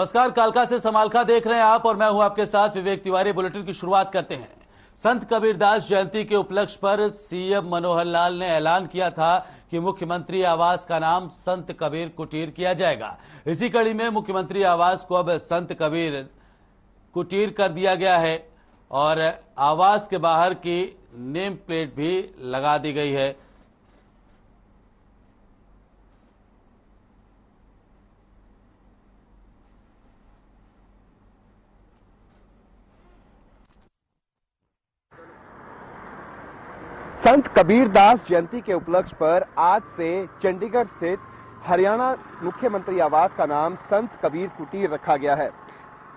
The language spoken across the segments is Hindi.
नमस्कार, कालका से समालखा देख रहे हैं आप और मैं हूं आपके साथ विवेक तिवारी। बुलेटिन की शुरुआत करते हैं। संत कबीरदास जयंती के उपलक्ष्य पर सीएम मनोहर लाल ने ऐलान किया था कि मुख्यमंत्री आवास का नाम संत कबीर कुटीर किया जाएगा। इसी कड़ी में मुख्यमंत्री आवास को अब संत कबीर कुटीर कर दिया गया है और आवास के बाहर की नेम प्लेट भी लगा दी गई है। संत कबीरदास जयंती के उपलक्ष्य पर आज से चंडीगढ़ स्थित हरियाणा मुख्यमंत्री आवास का नाम संत कबीर कुटीर रखा गया है।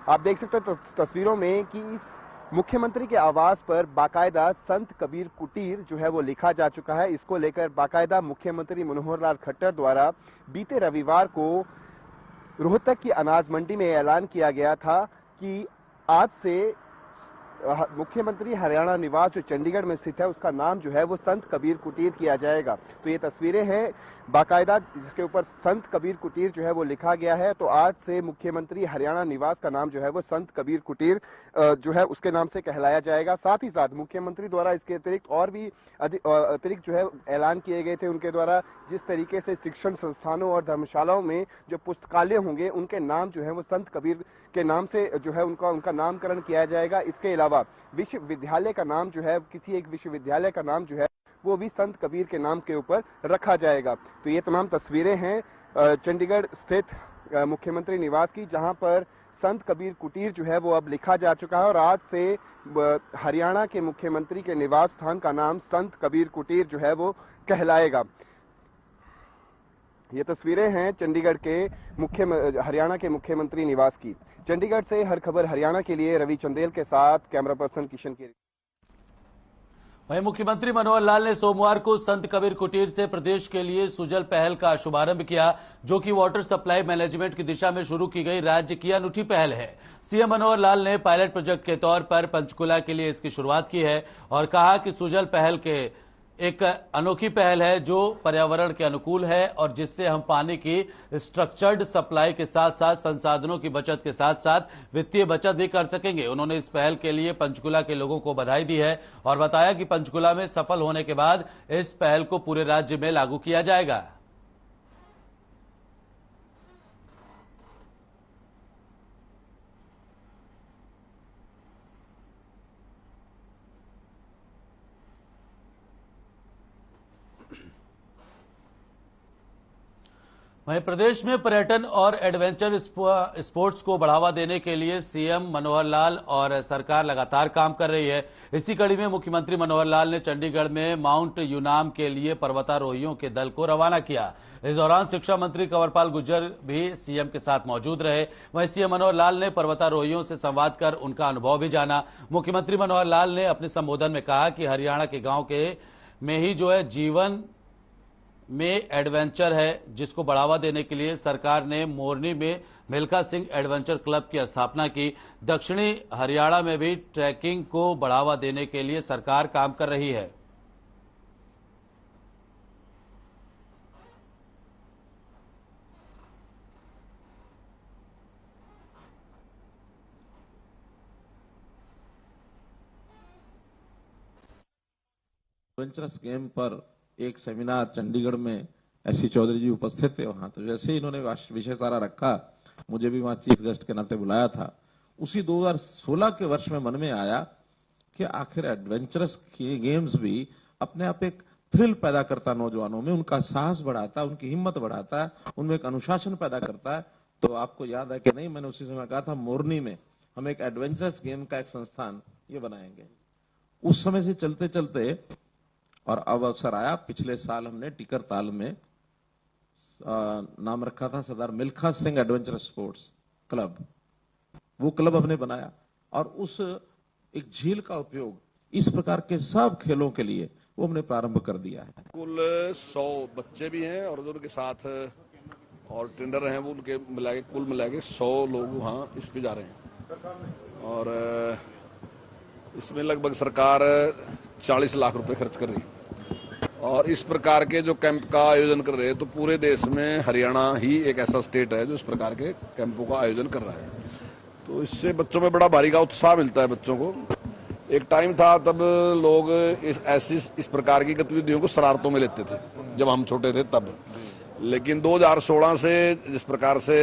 आप देख सकते हैं तस्वीरों में कि इस मुख्यमंत्री के आवास पर बाकायदा संत कबीर कुटीर जो है वो लिखा जा चुका है। इसको लेकर बाकायदा मुख्यमंत्री मनोहर लाल खट्टर द्वारा बीते रविवार को रोहतक की अनाज मंडी में ऐलान किया गया था कि आज से मुख्यमंत्री हरियाणा निवास जो चंडीगढ़ में स्थित है उसका नाम जो है वो संत कबीर कुटीर किया जाएगा। तो ये तस्वीरें हैं बाकायदा जिसके ऊपर संत कबीर कुटीर जो है वो लिखा गया है। तो आज से मुख्यमंत्री हरियाणा निवास का नाम जो है वो संत कबीर कुटीर जो है उसके नाम से कहलाया जाएगा। साथ ही साथ मुख्यमंत्री द्वारा इसके अतिरिक्त और भी अतिरिक्त जो है ऐलान किए गए थे उनके द्वारा, जिस तरीके से शिक्षण संस्थानों और धर्मशालाओं में जो पुस्तकालय होंगे उनके नाम जो है वो संत कबीर के नाम से जो है उनका नामकरण किया जाएगा। इसके अलावा विश्वविद्यालय का नाम जो है, किसी एक विश्वविद्यालय का नाम जो है वो भी संत कबीर के नाम के ऊपर रखा जाएगा। तो ये तमाम तस्वीरें हैं चंडीगढ़ स्थित मुख्यमंत्री निवास की, जहां पर संत कबीर कुटीर जो है वो अब लिखा जा चुका है और आज से हरियाणा के मुख्यमंत्री के निवास स्थान का नाम संत कबीर कुटीर जो है वो कहलाएगा। ये तस्वीरें हैं चंडीगढ़ के हरियाणा के मुख्यमंत्री निवास की। चंडीगढ़ से हर खबर हरियाणा के लिए रवि चंदेल के साथ कैमरा पर्सन किशन की। वहीं मुख्यमंत्री मनोहर लाल ने सोमवार को संत कबीर कुटीर से प्रदेश के लिए सुजल पहल का शुभारंभ किया, जो कि वाटर सप्लाई मैनेजमेंट की दिशा में शुरू की गई राज्य की अनूठी पहल है। सीएम मनोहर लाल ने पायलट प्रोजेक्ट के तौर पर पंचकुला के लिए इसकी शुरुआत की है और कहा कि सुजल पहल के एक अनोखी पहल है जो पर्यावरण के अनुकूल है और जिससे हम पानी की स्ट्रक्चर्ड सप्लाई के साथ साथ संसाधनों की बचत के साथ साथ वित्तीय बचत भी कर सकेंगे। उन्होंने इस पहल के लिए पंचकुला के लोगों को बधाई दी है और बताया कि पंचकुला में सफल होने के बाद इस पहल को पूरे राज्य में लागू किया जाएगा। वहीं प्रदेश में पर्यटन और एडवेंचर स्पोर्ट्स को बढ़ावा देने के लिए सीएम मनोहर लाल और सरकार लगातार काम कर रही है। इसी कड़ी में मुख्यमंत्री मनोहर लाल ने चंडीगढ़ में माउंट यूनाम के लिए पर्वतारोहियों के दल को रवाना किया। इस दौरान शिक्षा मंत्री कंवरपाल गुर्जर भी सीएम के साथ मौजूद रहे। वहीं सीएम मनोहर लाल ने पर्वतारोहियों से संवाद कर उनका अनुभव भी जाना। मुख्यमंत्री मनोहर लाल ने अपने संबोधन में कहा कि हरियाणा के गाँव के में ही जो है जीवन में एडवेंचर है, जिसको बढ़ावा देने के लिए सरकार ने मोरनी में मिल्खा सिंह एडवेंचर क्लब की स्थापना की। दक्षिणी हरियाणा में भी ट्रैकिंग को बढ़ावा देने के लिए सरकार काम कर रही है। एडवेंचरस गेम पर एक सेमिनार चंडीगढ़ में एससी चौधरी जी उपस्थित थे वहां। तो जैसे ही इन्होंने विषय सारा रखा, मुझे भी वहां चीफ गेस्ट के नाते बुलाया था। उसी 2016 के वर्ष में मन में आया कि आखिर एडवेंचरस गेम्स भी अपने आप एक थ्रिल पैदा करता, नौजवानों में उनका साहस बढ़ाता है, उनकी हिम्मत बढ़ाता है, उनमें एक अनुशासन पैदा करता है। तो आपको याद है कि नहीं, मैंने उसी समय कहा था मोरनी में हम एक एडवेंचरस गेम का एक संस्थान ये बनाएंगे। उस समय से चलते चलते और अब अवसर आया, पिछले साल हमने टिकर ताल में नाम रखा था Sardar Milkha Singh adventure sports club. वो क्लब हमने बनाया और उस एक झील का उपयोग इस प्रकार के सब खेलों के लिए वो हमने प्रारंभ कर दिया है। कुल 100 बच्चे भी हैं और उनके साथ और ट्रेनर हैं, वो उनके कुल मिला के 100 लोग वहाँ इस पे जा रहे हैं और इसमें लगभग सरकार 40 लाख रुपए खर्च कर रही है और इस प्रकार के जो कैंप का आयोजन कर रहे हैं, तो पूरे देश में हरियाणा ही एक ऐसा स्टेट है जो इस प्रकार के कैंपों का आयोजन कर रहा है। तो इससे बच्चों में बड़ा भारी का उत्साह मिलता है। बच्चों को एक टाइम था तब लोग इस प्रकार की गतिविधियों को शरारतों में लेते थे जब हम छोटे थे तब, लेकिन 2016 से जिस प्रकार से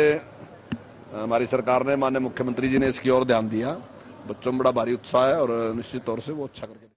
हमारी सरकार ने, माननीय मुख्यमंत्री जी ने इसकी ओर ध्यान दिया, बच्चों में बड़ा भारी उत्साह है और निश्चित तौर से वो अच्छा करके।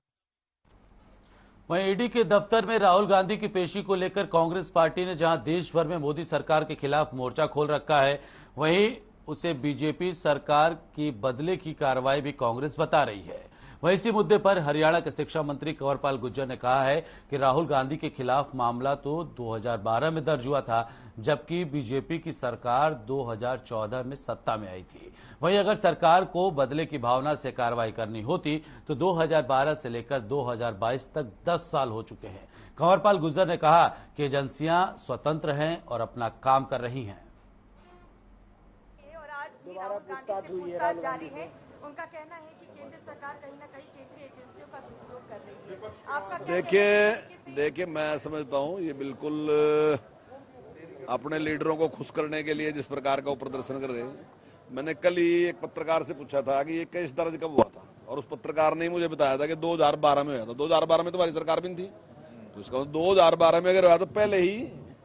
वहीं ईडी के दफ्तर में राहुल गांधी की पेशी को लेकर कांग्रेस पार्टी ने जहां देश भर में मोदी सरकार के खिलाफ मोर्चा खोल रखा है, वहीं उसे बीजेपी सरकार की बदले की कार्रवाई भी कांग्रेस बता रही है। वहीं इसी मुद्दे पर हरियाणा के शिक्षा मंत्री कंवरपाल गुर्जर ने कहा है कि राहुल गांधी के खिलाफ मामला तो 2012 में दर्ज हुआ था, जबकि बीजेपी की सरकार 2014 में सत्ता में आई थी। वहीं अगर सरकार को बदले की भावना से कार्रवाई करनी होती तो 2012 से लेकर 2022 तक 10 साल हो चुके हैं। कंवरपाल गुर्जर ने कहा कि एजेंसियां स्वतंत्र हैं और अपना काम कर रही हैं। और आज भी राहुल गांधी से पूछताछ जारी है। उनका कहना है कि केंद्र सरकार कहीं ना कहीं केंद्रीय एजेंसियों का दुरुपयोग कर रही है। आपका क्या देखिए मैं समझता हूँ ये बिल्कुल अपने लीडरों को खुश करने के लिए जिस प्रकार का प्रदर्शन कर रहे हैं। मैंने कल ही एक पत्रकार से पूछा था कि ये केस दर्ज कब हुआ था, और उस पत्रकार ने मुझे बताया था कि 2012 में हुआ था। 2012 में तुम्हारी सरकार भी थी, तो इसका 2012 में अगर हुआ तो पहले ही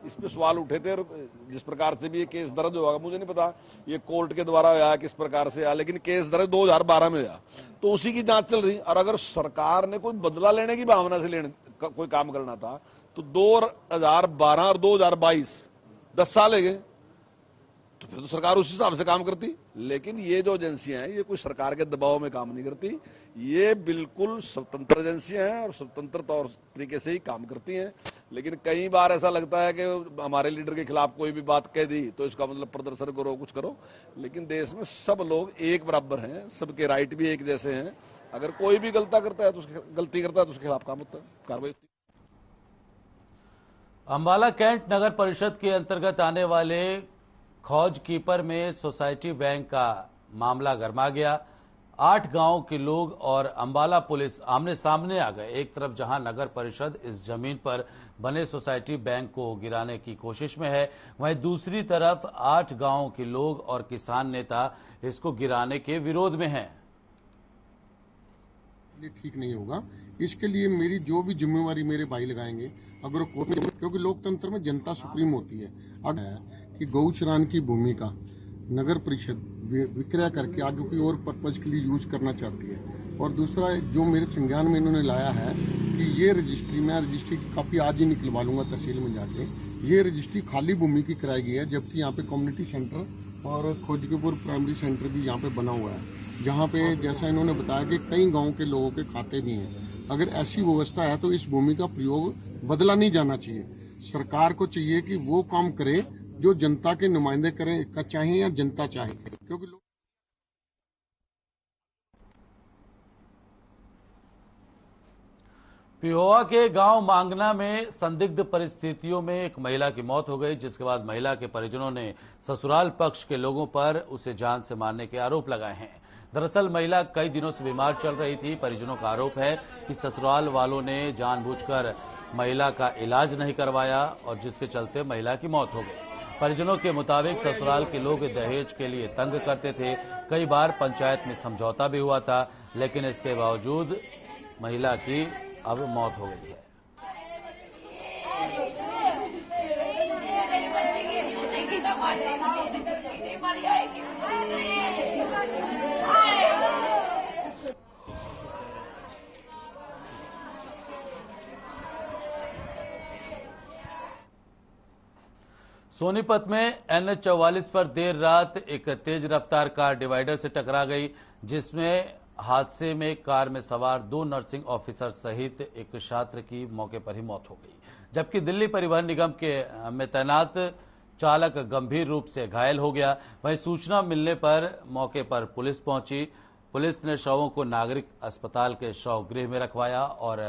इस पे सवाल उठे थे। और जिस प्रकार से भी ये केस दर्ज होगा मुझे नहीं पता ये कोर्ट के द्वारा आया किस प्रकार से आया, लेकिन केस दर्ज 2012 में आया, तो उसी की जांच चल रही। और अगर सरकार ने कोई बदला लेने की भावना से कोई काम करना था तो 2012 और 2022 10 साल है, तो फिर तो सरकार उस हिसाब से काम करती। लेकिन ये जो एजेंसियां हैं ये कोई सरकार के दबाव में काम नहीं करती, ये बिल्कुल स्वतंत्र एजेंसियां हैं और स्वतंत्र तौर तरीके से ही काम करती हैं। लेकिन कई बार ऐसा लगता है कि हमारे लीडर के खिलाफ कोई भी बात कह दी तो इसका मतलब प्रदर्शन करो, कुछ करो। लेकिन देश में सब लोग एक बराबर हैं, सबके राइट भी एक जैसे हैं। अगर कोई भी गलती करता है तो उसके खिलाफ काम होता है, कार्रवाई होती है। अंबाला कैंट नगर परिषद के अंतर्गत आने वाले खौज कीपर में सोसाइटी बैंक का मामला गरमा गया। 8 गांव के लोग और अंबाला पुलिस आमने सामने आ गए। एक तरफ जहां नगर परिषद इस जमीन पर बने सोसाइटी बैंक को गिराने की कोशिश में है, वहीं दूसरी तरफ 8 गांव के लोग और किसान नेता इसको गिराने के विरोध में हैं। ये ठीक नहीं होगा। इसके लिए मेरी जो भी जिम्मेवारी मेरे भाई लगाएंगे, अगर कोर्ट में, क्योंकि लोकतंत्र में जनता सुप्रीम होती है। अगर कि गौचरान की भूमि का नगर परिषद विक्रय करके आगे कोई और पर्पज के लिए यूज करना चाहती है। और दूसरा जो मेरे संज्ञान में इन्होंने लाया है कि ये रजिस्ट्री, मैं रजिस्ट्री की कापी आज ही निकलवा लूंगा तहसील में जाके। ये रजिस्ट्री खाली भूमि की कराई गई है, जबकि यहाँ पे कम्युनिटी सेंटर और खोजकेपुर प्राइमरी सेंटर भी यहाँ पे बना हुआ है, जहाँ पे जैसा इन्होंने बताया कि कई गाँव के लोगों के खाते भी हैं। अगर ऐसी व्यवस्था है तो इस भूमि का प्रयोग बदला नहीं जाना चाहिए। सरकार को चाहिए कि वो काम करे जो जनता के नुमाइंदे करें, का चाहे या जनता चाहे, क्योंकि लोग पिहोवा के गांव मांगना में संदिग्ध परिस्थितियों में एक महिला की मौत हो गई, जिसके बाद महिला के परिजनों ने ससुराल पक्ष के लोगों पर उसे जान से मारने के आरोप लगाए हैं। दरअसल महिला कई दिनों से बीमार चल रही थी। परिजनों का आरोप है कि ससुराल वालों ने जानबूझकर महिला का इलाज नहीं करवाया और जिसके चलते महिला की मौत हो गई। परिजनों के मुताबिक ससुराल के लोग दहेज के लिए तंग करते थे। कई बार पंचायत में समझौता भी हुआ था, लेकिन इसके बावजूद महिला की अब मौत हो गई है। सोनीपत में NH-44 पर देर रात एक तेज रफ्तार कार डिवाइडर से टकरा गई, जिसमें हादसे में कार में सवार 2 नर्सिंग ऑफिसर सहित एक छात्र की मौके पर ही मौत हो गई, जबकि दिल्ली परिवहन निगम में तैनात चालक गंभीर रूप से घायल हो गया। वहीं सूचना मिलने पर मौके पर पुलिस पहुंची। पुलिस ने शवों को नागरिक अस्पताल के शव गृह में रखवाया और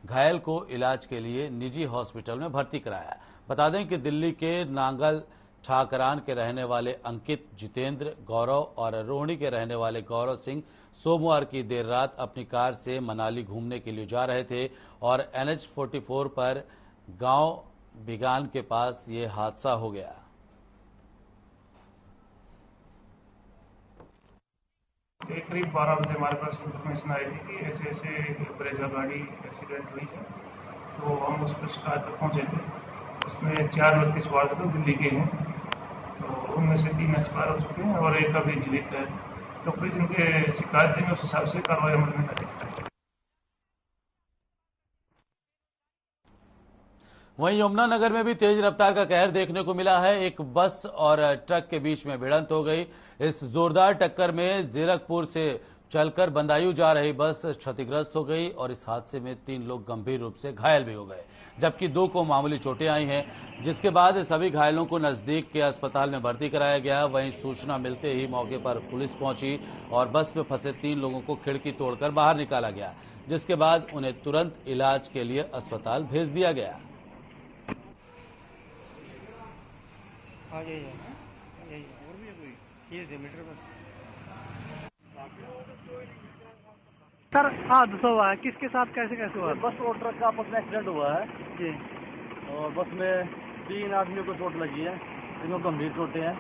घायल को इलाज के लिए निजी हॉस्पिटल में भर्ती कराया। बता दें कि दिल्ली के नांगल ठाकरान के रहने वाले अंकित, जितेंद्र, गौरव और रोहिणी के रहने वाले गौरव सिंह सोमवार की देर रात अपनी कार से मनाली घूमने के लिए जा रहे थे और NH-44 पर गांव बिगान के पास ये हादसा हो गया। करीब 12 बजे हमारे पास इन्फॉर्मेशन आई थी कि ऐसे ऐसे ब्रेजा गाड़ी एक्सीडेंट हुई है, तो हम उस पर स्टार्ट पर पहुँचे थे। उसमें 4 व्यक्ति सवार थे, दिल्ली के हैं, तो उनमें से 3 एक्सपायर हो चुके हैं और एक अभी जीवित है। तो पुलिस जिनके शिकायत देंगे उस हिसाब से कार्रवाई अमल में करेगी। वहीं यमुनानगर में भी तेज रफ्तार का कहर देखने को मिला है। एक बस और ट्रक के बीच में भिड़ंत हो गई। इस जोरदार टक्कर में जीरकपुर से चलकर बंदायूं जा रही बस क्षतिग्रस्त हो गई और इस हादसे में 3 लोग गंभीर रूप से घायल भी हो गए, जबकि 2 को मामूली चोटें आई हैं, जिसके बाद सभी घायलों को नजदीक के अस्पताल में भर्ती कराया गया। वहीं सूचना मिलते ही मौके पर पुलिस पहुंची और बस में फंसे 3 लोगों को खिड़की तोड़कर बाहर निकाला गया, जिसके बाद उन्हें तुरंत इलाज के लिए अस्पताल भेज दिया गया। सर हादसा हुआ है, किसके साथ कैसे कैसे हुआ? बस और ट्रक का आपस में एक्सीडेंट हुआ है जी। और बस में 3 आदमियों को चोट लगी है, इनको गंभीर चोटें हैं,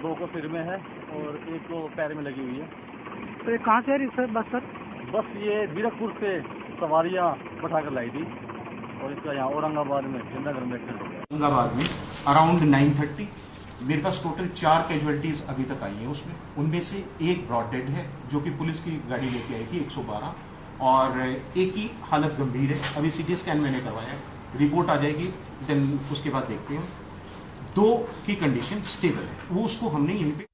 2 को सिर में है और 1 को पैर में लगी हुई है। तो ये कहाँ से आ रही सर बस? सर बस ये जीरकपुर से सवारियाँ बैठा कर लाई थी और इसका यहाँ औरंगाबाद में जिंदागर में एक्सीडेंट हो गया। औरंगाबाद में अराउंड 9:30 मेरे पास टोटल 4 कैजुअलिटीज अभी तक आई है। उसमें उनमें से एक ब्रॉड डेड है जो कि पुलिस की गाड़ी लेके आई थी 112, और एक की हालत गंभीर है। अभी सीटी स्कैन मैंने करवाया है, रिपोर्ट आ जाएगी, देन उसके बाद देखते हैं। 2 की कंडीशन स्टेबल है, वो उसको हमने यहीं पे।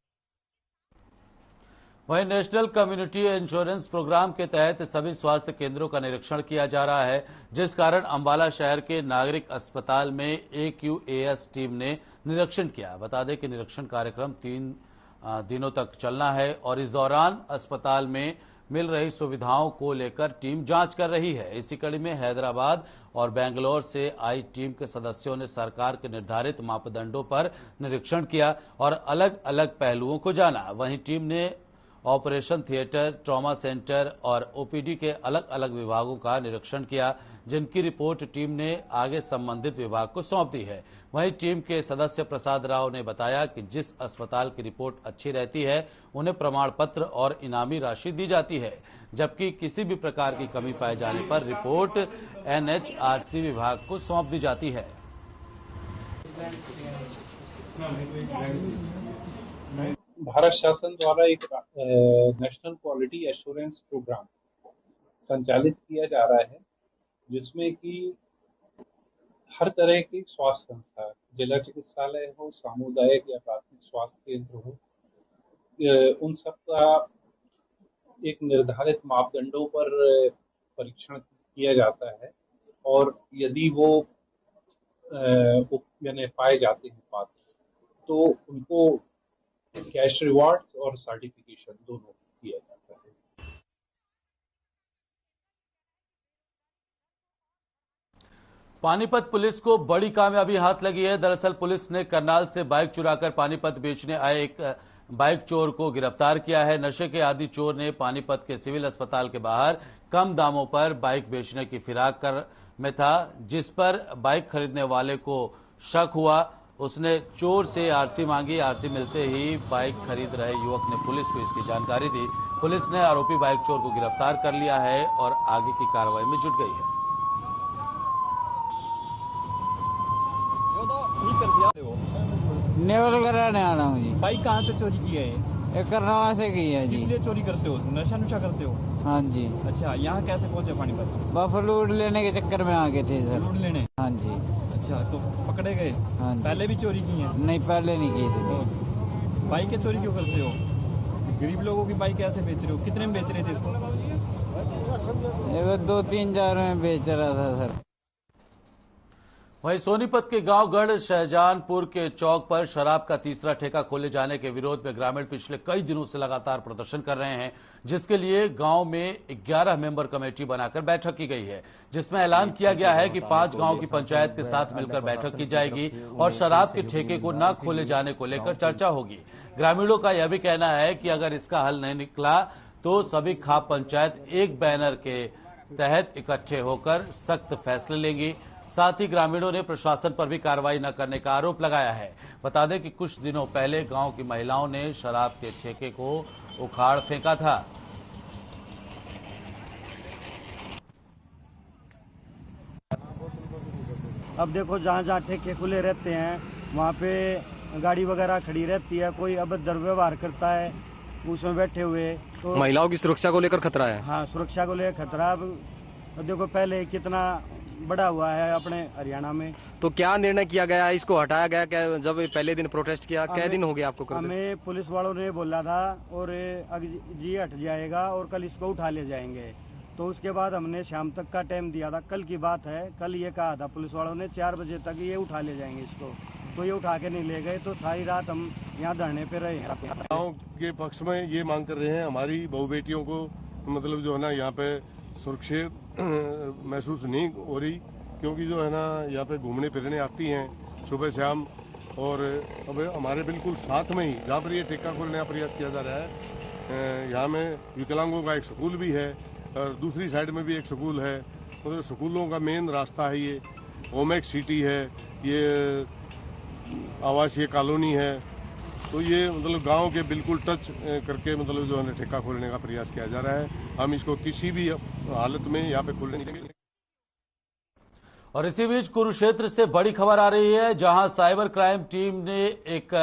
वहीं नेशनल कम्युनिटी इंश्योरेंस प्रोग्राम के तहत सभी स्वास्थ्य केंद्रों का निरीक्षण किया जा रहा है, जिस कारण अंबाला शहर के नागरिक अस्पताल में AQAS टीम ने निरीक्षण किया। बता दें कि निरीक्षण कार्यक्रम 3 दिनों तक चलना है और इस दौरान अस्पताल में मिल रही सुविधाओं को लेकर टीम जांच कर रही है। इसी कड़ी में हैदराबाद और बेंगलोर से आई टीम के सदस्यों ने सरकार के निर्धारित मापदंडों पर निरीक्षण किया और अलग अलग पहलुओं को जाना। वहीं टीम ने ऑपरेशन थिएटर, ट्रॉमा सेंटर और OPD के अलग अलग विभागों का निरीक्षण किया, जिनकी रिपोर्ट टीम ने आगे संबंधित विभाग को सौंप दी है। वहीं टीम के सदस्य प्रसाद राव ने बताया कि जिस अस्पताल की रिपोर्ट अच्छी रहती है उन्हें प्रमाण पत्र और इनामी राशि दी जाती है, जबकि किसी भी प्रकार की कमी पाए जाने पर रिपोर्ट NHRC विभाग को सौंप दी जाती है। भारत शासन द्वारा एक नेशनल क्वालिटी एश्योरेंस प्रोग्राम संचालित किया जा रहा है, जिसमें कि हर तरह की स्वास्थ्य संस्था, जिला चिकित्सालय हो, सामुदायिक या प्राथमिक स्वास्थ्य केंद्र हो, उन सब का एक निर्धारित मापदंडों पर परीक्षण किया जाता है और यदि वो यानी पाए जाते हैं पात्र, तो उनको कैश रिवॉर्ड्स और सर्टिफिकेशन दोनों किया जाता है। पानीपत पुलिस को बड़ी कामयाबी हाथ लगी है। दरअसल पुलिस ने करनाल से बाइक चुराकर पानीपत बेचने आए एक बाइक चोर को गिरफ्तार किया है। नशे के आदी चोर ने पानीपत के सिविल अस्पताल के बाहर कम दामों पर बाइक बेचने की फिराक में था, जिस पर बाइक खरीदने वाले को शक हुआ। उसने चोर से आरसी मांगी। आरसी मिलते ही बाइक खरीद रहे युवक ने पुलिस को इसकी जानकारी दी। पुलिस ने आरोपी बाइक चोर को गिरफ्तार कर लिया है और आगे की कार्रवाई में जुट गई है। नेवल कराने आना हूँ जी। बाइक कहाँ से चोरी की है? ये करनाल से की है जी। किस लिए चोरी करते हो? नशा नुशा करते हो? हाँ जी। अच्छा, यहाँ कैसे पहुँचे पानीपत? बस लूट लेने के चक्कर में आ गए थे सर। लूट लेने? हाँ जी। अच्छा, तो पकड़े गए? हाँ जी। पहले भी चोरी की है? नहीं, पहले नहीं की थी। बाइकें चोरी क्यों करते हो? गरीब लोगों की बाइक ऐसे बेच रहे हो? कितने में बेच रहे थे इसको? 2-3 हज़ार में बेच रहा था सर। वहीं सोनीपत के गांव गढ़ शहजानपुर के चौक पर शराब का तीसरा ठेका खोले जाने के विरोध में ग्रामीण पिछले कई दिनों से लगातार प्रदर्शन कर रहे हैं, जिसके लिए गांव में 11 मेंबर कमेटी बनाकर बैठक की गई है, जिसमें ऐलान किया गया है कि 5 गांव की पंचायत के साथ मिलकर बैठक की जाएगी और शराब के ठेके को न खोले जाने को लेकर चर्चा होगी। ग्रामीणों का यह भी कहना है कि अगर इसका हल नहीं निकला तो सभी खाप पंचायत एक बैनर के तहत इकट्ठे होकर सख्त फैसले लेंगी। साथ ही ग्रामीणों ने प्रशासन पर भी कार्रवाई न करने का आरोप लगाया है। बता दें कि कुछ दिनों पहले गांव की महिलाओं ने शराब के ठेके को उखाड़ फेंका था। अब देखो जहाँ जहाँ ठेके खुले रहते हैं वहाँ पे गाड़ी वगैरह खड़ी रहती है, कोई अभद्र दुर्व्यवहार करता है उसमें बैठे हुए, तो महिलाओं की सुरक्षा को लेकर खतरा है। हाँ, सुरक्षा को लेकर खतरा। अब देखो पहले कितना बड़ा हुआ है अपने हरियाणा में। तो क्या निर्णय किया गया, इसको हटाया गया क्या? जब पहले दिन प्रोटेस्ट किया, क्या दिन हो गया आपको करते? हमें पुलिस वालों ने बोला था और जी हट जाएगा और कल इसको उठा ले जाएंगे, तो उसके बाद हमने शाम तक का टाइम दिया था। कल की बात है, कल ये कहा था पुलिस वालों ने 4 बजे तक ये उठा ले जाएंगे इसको, तो ये उठा के नहीं ले गए, तो सारी रात हम यहाँ धरने पे रहे। गाँव के पक्ष में ये मांग कर रहे हैं, हमारी बहू बेटियों को मतलब जो है ना यहाँ पे सुरक्षित महसूस नहीं हो रही, क्योंकि जो है ना यहाँ पे घूमने फिरने आती हैं सुबह शाम, और अब हमारे बिल्कुल साथ में ही जहाँ पर ये ठेका खोलने का प्रयास किया जा रहा है, यहाँ में विकलांगों का एक स्कूल भी है और दूसरी साइड में भी एक स्कूल है। मतलब स्कूलों का मेन रास्ता है, ये ओमेक सिटी है, ये आवासीय कॉलोनी है, तो ये मतलब गांव के बिल्कुल टच करके मतलब जो है ठेका खोलने का प्रयास किया जा रहा है। हम इसको किसी भी हालत में यहाँ पे खोलने नहीं देंगे। और इसी बीच कुरुक्षेत्र से बड़ी खबर आ रही है, जहां साइबर क्राइम टीम ने एक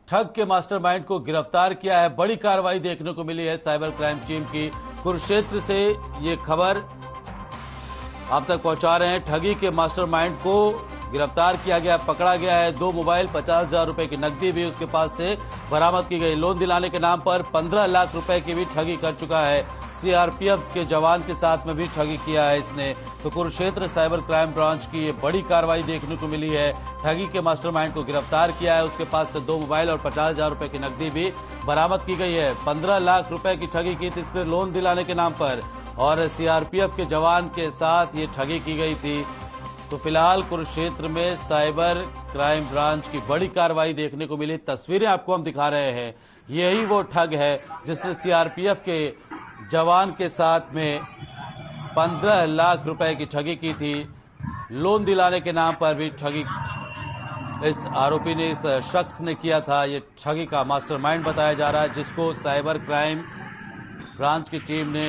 ठग के मास्टरमाइंड को गिरफ्तार किया है। बड़ी कार्रवाई देखने को मिली है साइबर क्राइम टीम की। कुरुक्षेत्र से ये खबर आप तक पहुंचा रहे हैं। ठगी के मास्टरमाइंड को गिरफ्तार किया गया, पकड़ा गया है। 2 मोबाइल, 50,000 रुपए की नकदी भी उसके पास से बरामद की गई। लोन दिलाने के नाम पर 15 लाख रुपए की भी ठगी कर चुका है। सीआरपीएफ के जवान के साथ में भी ठगी किया है इसने। तो कुरुक्षेत्र साइबर क्राइम ब्रांच की ये बड़ी कार्रवाई देखने को मिली है। ठगी के मास्टरमाइंड को गिरफ्तार किया है, उसके पास से 2 मोबाइल और 50,000 रुपए की नकदी भी बरामद की गई है। 15 लाख रुपए की ठगी की थी इसने लोन दिलाने के नाम पर, और सीआरपीएफ के जवान के साथ ये ठगी की गई थी। तो फिलहाल कुरुक्षेत्र में साइबर क्राइम ब्रांच की बड़ी कार्रवाई देखने को मिली। तस्वीरें आपको हम दिखा रहे हैं। यही वो ठग है जिसने सीआरपीएफ के जवान के साथ में 15 लाख रुपए की ठगी की थी। लोन दिलाने के नाम पर भी ठगी इस आरोपी ने, इस शख्स ने किया था। ये ठगी का मास्टरमाइंड बताया जा रहा है, जिसको साइबर क्राइम ब्रांच की टीम ने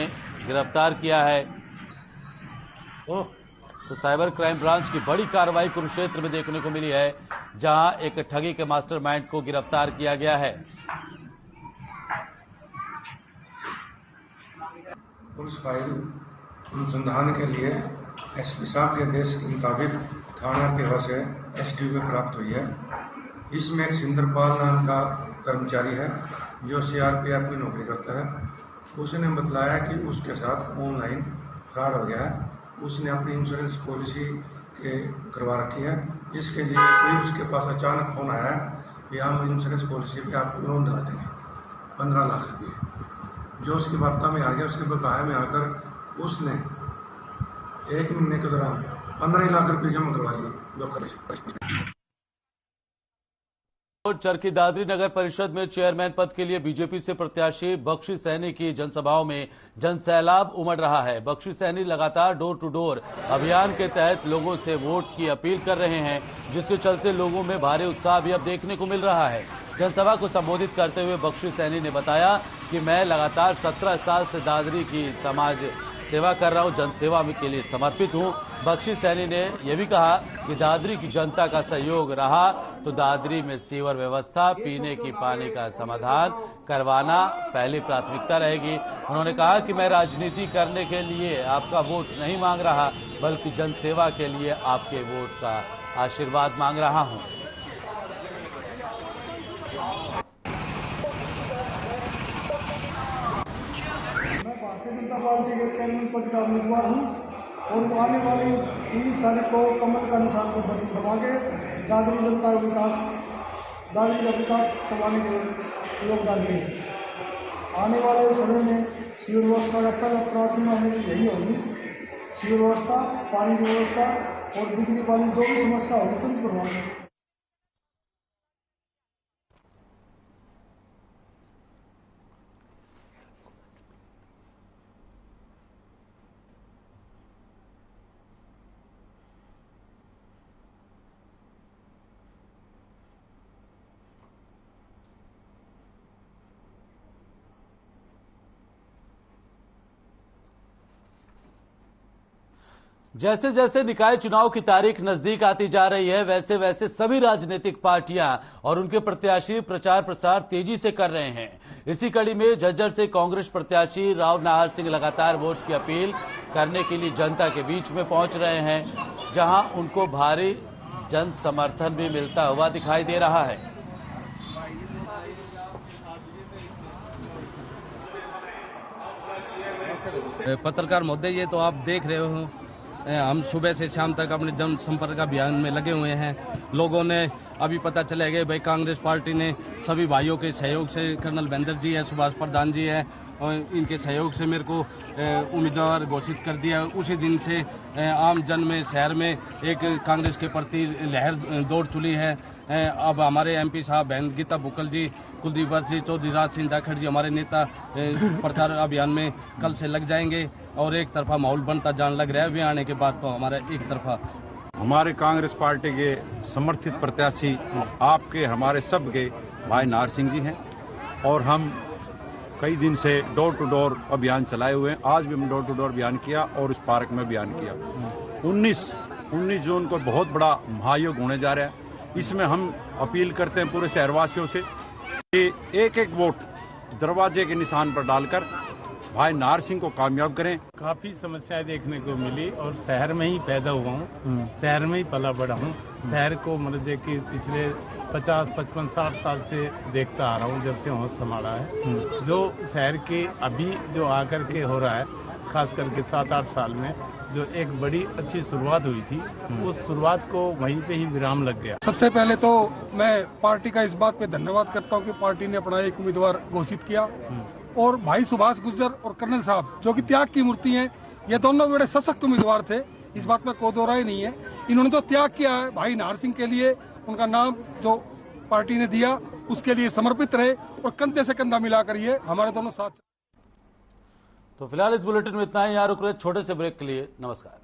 गिरफ्तार किया है। तो साइबर क्राइम ब्रांच की बड़ी कार्रवाई कुरुक्षेत्र में देखने को मिली है, जहां एक ठगी के मास्टरमाइंड को गिरफ्तार किया गया है। पुलिस फाइल अनुसंधान के लिए एसपी साहब के आदेश के मुताबिक थाना पेवा से एसडीओ में प्राप्त हुई है। इसमें एक सिंदरपाल नाम का कर्मचारी है जो सीआरपीएफ में नौकरी करता है। उसने बतलाया कि उसके साथ ऑनलाइन फ्रॉड हो गया है। उसने अपनी इंश्योरेंस पॉलिसी के करवा रखी है। इसके लिए कोई उसके पास अचानक फोन आया कि हम इंश्योरेंस पॉलिसी पे आपको लोन दिला देंगे 15 लाख रुपये। जो उसकी वार्ता में आ गया, उसके बकाया में आकर उसने 1 महीने के दौरान 15 लाख रुपये जमा करवा लिए धोखाधड़ी। चरखी दादरी नगर परिषद में चेयरमैन पद के लिए बीजेपी से प्रत्याशी बख्शी सैनी की जनसभाओं में जनसैलाब उमड़ रहा है। बख्शी सैनी लगातार डोर टू डोर अभियान के तहत लोगों से वोट की अपील कर रहे हैं, जिसके चलते लोगों में भारी उत्साह भी अब देखने को मिल रहा है। जनसभा को संबोधित करते हुए बख्शी सैनी ने बताया कि मैं लगातार 17 साल से दादरी की समाज सेवा कर रहा हूं, जनसेवा के लिए समर्पित हूं। बख्शी सैनी ने यह भी कहा कि दादरी की जनता का सहयोग रहा तो दादरी में सीवर व्यवस्था, पीने की पानी का समाधान करवाना पहली प्राथमिकता रहेगी। उन्होंने कहा कि मैं राजनीति करने के लिए आपका वोट नहीं मांग रहा, बल्कि जनसेवा के लिए आपके वोट का आशीर्वाद मांग रहा हूं। भारतीय जनता पार्टी के चेयरमैन पद का उम्मीदवार हूँ और आने वाली 19 तारीख को कमल का निशान को बटन दबा के दादरी जनता दादरी का विकास करवाने के योगदान दें। आने वाले समय में सीवर व्यवस्था का पहला प्राथमिकता मेरी यही होगी। सीवर व्यवस्था, पानी की व्यवस्था और बिजली पानी जो भी समस्या होगी तुरंत करवाना। जैसे जैसे निकाय चुनाव की तारीख नजदीक आती जा रही है, वैसे वैसे सभी राजनीतिक पार्टियां और उनके प्रत्याशी प्रचार प्रसार तेजी से कर रहे हैं। इसी कड़ी में झज्जर से कांग्रेस प्रत्याशी राव नाहर सिंह लगातार वोट की अपील करने के लिए जनता के बीच में पहुंच रहे हैं, जहां उनको भारी जन समर्थन भी मिलता हुआ दिखाई दे रहा है। पत्रकार महोदय, ये तो आप देख रहे हो, हम सुबह से शाम तक अपने जन संपर्क अभियान में लगे हुए हैं। लोगों ने अभी पता चला है भाई कांग्रेस पार्टी ने सभी भाइयों के सहयोग से, कर्नल बेंदर जी है, सुभाष प्रधान जी है, और इनके सहयोग से मेरे को उम्मीदवार घोषित कर दिया। उसी दिन से आम जन में, शहर में एक कांग्रेस के प्रति लहर दौड़ चुकी है। अब हमारे एमपी साहब बहन गीता बुक्कल जी, कुलदीप जी, चौधरी राज सिंह जाखड़ जी, हमारे नेता प्रचार अभियान में कल से लग जाएंगे और एक तरफा माहौल बनता जान लग रहा है। वे आने के बाद तो हमारा एक तरफा। हमारे कांग्रेस पार्टी के समर्थित प्रत्याशी आपके, हमारे सब के भाई नाहर सिंह जी हैं और हम कई दिन से डोर टू डोर अभियान चलाए हुए हैं। आज भी हम डोर टू डोर अभियान किया और इस पार्क में अभियान किया। 19 जून को बहुत बड़ा महायोग होने जा रहा है। इसमें हम अपील करते हैं पूरे शहरवासियों से कि एक एक वोट दरवाजे के निशान पर डालकर भाई नाहर सिंह को कामयाब करें। काफी समस्याएं देखने को मिली और शहर में ही पैदा हुआ हूँ, शहर में ही पला बड़ा हूँ। शहर को मतलब कि पिछले 50, 55, 60 साल से देखता आ रहा हूँ, जब से होश संभाला है। जो शहर के अभी जो आकर के हो रहा है, खास करके 7-8 साल में जो एक बड़ी अच्छी शुरुआत हुई थी, उस शुरुआत को वहीं पे ही विराम लग गया। सबसे पहले तो मैं पार्टी का इस बात पे धन्यवाद करता हूँ कि पार्टी ने अपना एक उम्मीदवार घोषित किया और भाई सुभाष गुर्जर और कर्नल साहब जो कि त्याग की मूर्ति हैं, ये दोनों बड़े सशक्त उम्मीदवार थे, इस बात में कोई दो राय नहीं है। इन्होंने जो त्याग किया है भाई नाहर सिंह के लिए, उनका नाम जो पार्टी ने दिया उसके लिए समर्पित रहे और कंधे से कंधा मिलाकर ये हमारे दोनों साथ। तो फिलहाल इस बुलेटिन में इतना ही। यहाँ रुक रहे छोटे से ब्रेक के लिए। नमस्कार।